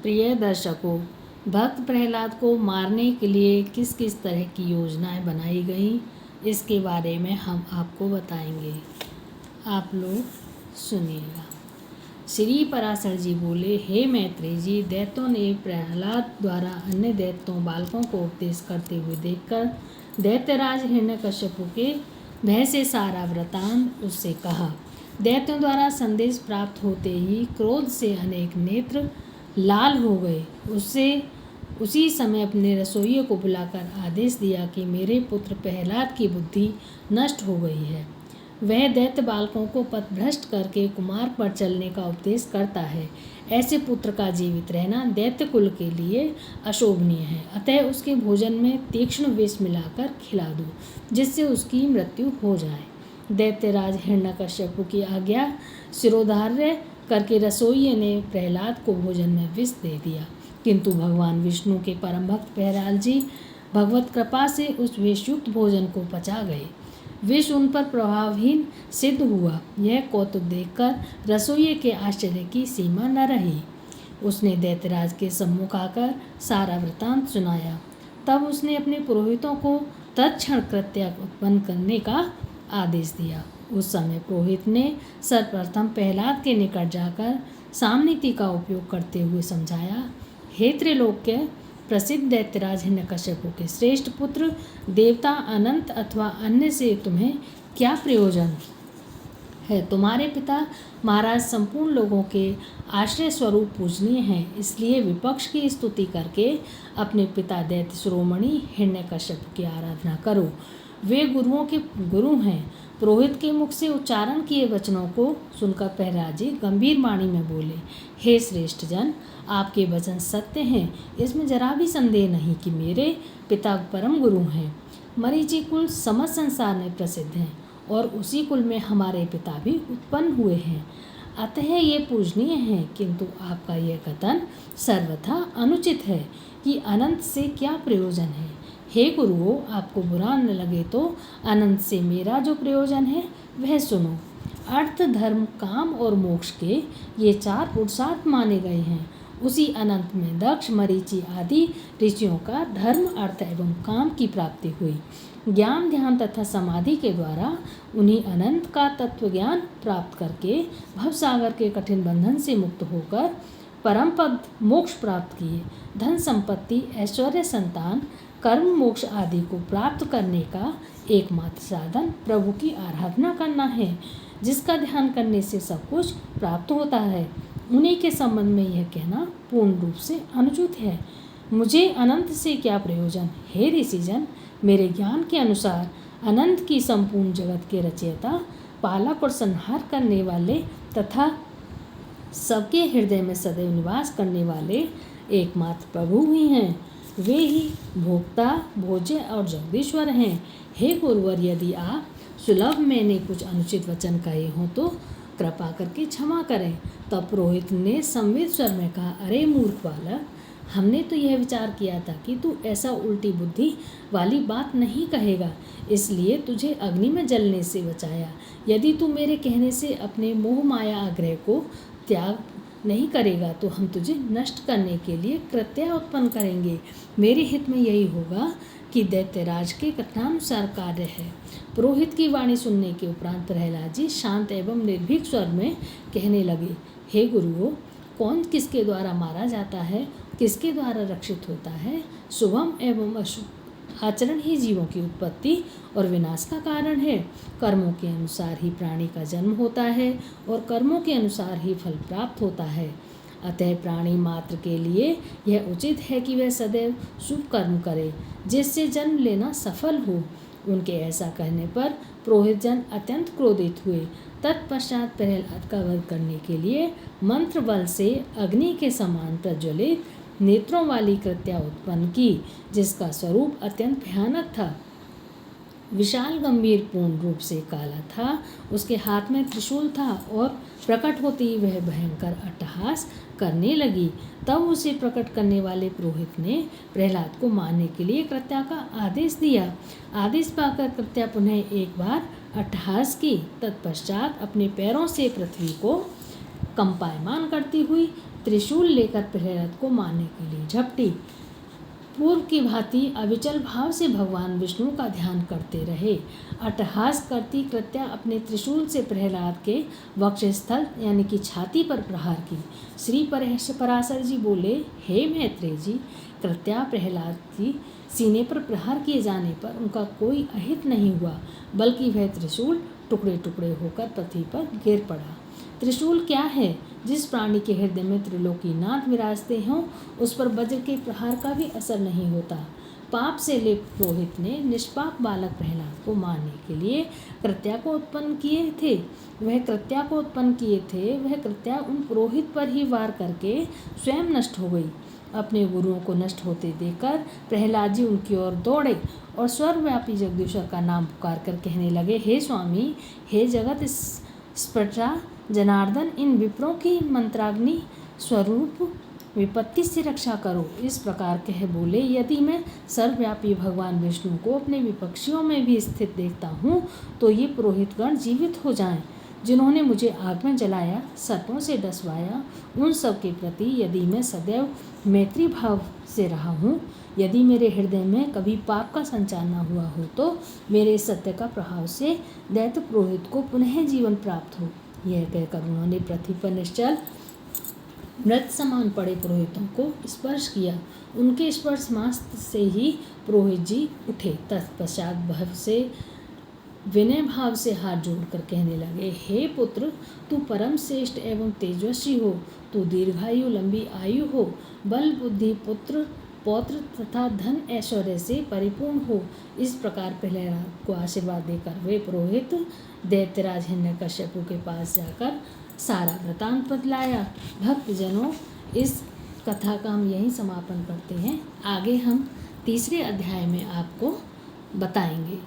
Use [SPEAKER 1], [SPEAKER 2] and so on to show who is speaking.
[SPEAKER 1] प्रिय दर्शकों, भक्त प्रहलाद को मारने के लिए किस किस तरह की योजनाएं बनाई गई, इसके बारे में हम आपको बताएंगे। आप लोग सुनिएगा। श्री पराशर जी बोले, हे मैत्रेय जी, दैत्यों ने प्रहलाद द्वारा अन्य दैत्यों बालकों को उपदेश करते हुए देखकर दैत्यराज हिरण्यकश्यपु के भय से सारा वृतांत उससे कहा। दैत्यों द्वारा संदेश प्राप्त होते ही क्रोध से अनेक नेत्र लाल हो गए। उससे उसी समय अपने रसोइये को बुलाकर आदेश दिया कि मेरे पुत्र प्रहलाद की बुद्धि नष्ट हो गई है। वह दैत्य बालकों को पथभ्रष्ट करके कुमार्ग पर चलने का उपदेश करता है। ऐसे पुत्र का जीवित रहना दैत्य कुल के लिए अशोभनीय है। अतः उसके भोजन में तीक्ष्ण विष मिलाकर खिला दो, जिससे उसकी मृत्यु हो जाए। दैत्यराज हिरण्यकश्यपु की आज्ञा शिरोधार्य करके रसोइये ने प्रहलाद को भोजन में विष दे दिया, किंतु भगवान विष्णु के परम भक्त प्रहलाद जी भगवत कृपा से उस विषयुक्त भोजन को पचा गए। विष उन पर प्रभावहीन सिद्ध हुआ। यह कौतुक देखकर रसोइये के आश्चर्य की सीमा न रही। उसने दैत्यराज के सम्मुख आकर सारा वृतांत सुनाया। तब उसने अपने पुरोहितों को तत्क्षण कृत्य उत्पन्न करने का आदेश दिया। उस समय पुरोहित ने सर्वप्रथम प्रहलाद के निकट जाकर सामनीति का उपयोग करते हुए समझाया, हे त्रैलोक्य प्रसिद्ध दैत्यराज हिरण्यकश्यपु के श्रेष्ठ पुत्र, देवता अनंत अथवा अन्य से तुम्हें क्या प्रयोजन है। तुम्हारे पिता महाराज संपूर्ण लोगों के आश्रय स्वरूप पूजनीय हैं, इसलिए विपक्ष की स्तुति करके अपने पिता दैत्य शिरोमणि हिरण्यकश्यपु की आराधना करो। वे गुरुओं के गुरु हैं। पुरोहित के मुख से उच्चारण किए वचनों को सुनकर प्रहलाद जी गंभीर वाणी में बोले, हे श्रेष्ठ जन, आपके वचन सत्य हैं। इसमें जरा भी संदेह नहीं कि मेरे पिता परम गुरु हैं। मरीचि कुल समस्त संसार में प्रसिद्ध हैं और उसी कुल में हमारे पिता भी उत्पन्न हुए हैं। अतः ये पूजनीय हैं, किंतु आपका यह कथन सर्वथा अनुचित है कि अनंत से क्या प्रयोजन है। हे गुरुओं, आपको बुरा न लगे तो अनंत से मेरा जो प्रयोजन है वह सुनो। अर्थ, धर्म, काम और मोक्ष के ये 4 पुरुषार्थ माने गए हैं। उसी अनंत में दक्ष, मरीचि आदि ऋषियों का धर्म, अर्थ एवं काम की प्राप्ति हुई। ज्ञान, ध्यान तथा समाधि के द्वारा उन्हीं अनंत का तत्व ज्ञान प्राप्त करके भवसागर के कठिन बंधन से मुक्त होकर परम पद मोक्ष प्राप्त किए। धन संपत्ति, ऐश्वर्य, संतान, कर्म, मोक्ष आदि को प्राप्त करने का एकमात्र साधन प्रभु की आराधना करना है, जिसका ध्यान करने से सब कुछ प्राप्त होता है। उन्हीं के संबंध में यह कहना पूर्ण रूप से अनुचित है। मुझे अनंत से क्या प्रयोजन। हे ऋषिजन, मेरे ज्ञान के अनुसार अनंत की संपूर्ण जगत के रचयिता, पालक और संहार करने वाले तथा सबके हृदय में सदैव निवास करने वाले एकमात्र प्रभु ही हैं। वे ही भोक्ता, भोज्य और जगदीश्वर हैं। हे गुरुवर, यदि आप सुलभ मैंने कुछ अनुचित वचन कहे हों तो कृपा करके क्षमा करें। तब पुरोहित ने संवेद स्वर में कहा, अरे मूर्ख बालक, हमने तो यह विचार किया था कि तू ऐसा उल्टी बुद्धि वाली बात नहीं कहेगा, इसलिए तुझे अग्नि में जलने से बचाया। यदि तू मेरे कहने से अपने मोह माया आग्रह को त्याग नहीं करेगा तो हम तुझे नष्ट करने के लिए कृत्य उत्पन्न करेंगे। मेरे हित में यही होगा कि दैत्यराज के कथनानुसार कार्य है। पुरोहित की वाणी सुनने के उपरांत प्रहलाद जी शांत एवं निर्भीक स्वर में कहने लगे, हे गुरुओं, कौन किसके द्वारा मारा जाता है, किसके द्वारा रक्षित होता है। शुभम एवं अशुभ आचरण ही जीवों की उत्पत्ति और विनाश का कारण है। कर्मों के अनुसार ही प्राणी का जन्म होता है और कर्मों के अनुसार ही फल प्राप्त होता है। अतः प्राणी मात्र के लिए यह उचित है कि वह सदैव शुभ कर्म करे, जिससे जन्म लेना सफल हो। उनके ऐसा कहने पर पुरोहित जन अत्यंत क्रोधित हुए। तत्पश्चात प्रहलाद का वध करने के लिए मंत्र बल से अग्नि के समान प्रज्वलित नेत्रों वाली कृत्या उत्पन्न की, जिसका स्वरूप अत्यंत भयानक था। विशाल, गंभीर, पूर्ण रूप से काला था। उसके हाथ में त्रिशूल था और प्रकट होते ही वह भयंकर अट्टहास करने लगी। तब उसे प्रकट करने वाले पुरोहित ने प्रहलाद को मारने के लिए कृत्या का आदेश दिया। आदेश पाकर कृत्या पुनः एक बार अट्टहास की। तत्पश्चात अपने पैरों से पृथ्वी को कंपायमान करती हुई त्रिशूल लेकर प्रहलाद को मारने के लिए झपटी। पूर्व की भांति अविचल भाव से भगवान विष्णु का ध्यान करते रहे। अट्टहास करती कृत्या अपने त्रिशूल से प्रहलाद के वक्षस्थल यानी कि छाती पर प्रहार की। श्री पराशर जी बोले, हे मैत्रेय जी, कृत्या प्रहलाद की सीने पर प्रहार किए जाने पर उनका कोई अहित नहीं हुआ, बल्कि वह त्रिशूल टुकड़े टुकड़े होकर पृथ्वी पर गिर पड़ा। त्रिशूल क्या है? जिस प्राणी के हृदय में त्रिलोकीनाथ विराजते हों उस पर वज्र के प्रहार का भी असर नहीं होता। पाप से लिप्त पुरोहित ने निष्पाप बालक प्रहलाद को मारने के लिए कृत्या को उत्पन्न किए थे। वह कृत्या उन पुरोहित पर ही वार करके स्वयं नष्ट हो गई। अपने गुरुओं को नष्ट होते देखकर प्रहलाद जी उनकी ओर दौड़े और सर्वव्यापी जगदीश्वर का नाम पुकार कर कहने लगे, हे स्वामी, हे जगत स्पृष्टा जनार्दन, इन विप्रों की मंत्राग्नि स्वरूप विपत्ति से रक्षा करो। इस प्रकार कह बोले, यदि मैं सर्वव्यापी भगवान विष्णु को अपने विपक्षियों में भी स्थित देखता हूँ तो ये पुरोहितगण जीवित हो जाएं, जिन्होंने मुझे आग में जलाया, सर्पों से डसवाया। उन सब के प्रति यदि मैं सदैव मैत्री भाव से रहा हूँ, यदि मेरे हृदय में कभी पाप का संचार न हुआ हो, तो मेरे सत्य का प्रभाव से दैत्य पुरोहित को पुनः जीवन प्राप्त हो। यह कहकर उन्होंने पृथ्वी पर निश्चल मृत समान पड़े पुरोहितों को स्पर्श किया। उनके स्पर्श मात्र से ही पुरोहित जी उठे। तत्पश्चात भव से विनय भाव से हाथ जोड़कर कहने लगे, हे पुत्र, तू परम श्रेष्ठ एवं तेजस्वी हो, तू दीर्घायु लंबी आयु हो, बल बुद्धि पुत्र पौत्र तथा धन ऐश्वर्य से परिपूर्ण हो। इस प्रकार प्रहलाद को आशीर्वाद देकर वे पुरोहित दैत्यराज हिरण्यकश्यपु के पास जाकर सारा वृतांत बतलाया। भक्तजनों, इस कथा का हम यहीं समापन करते हैं। आगे हम तीसरे अध्याय में आपको बताएंगे।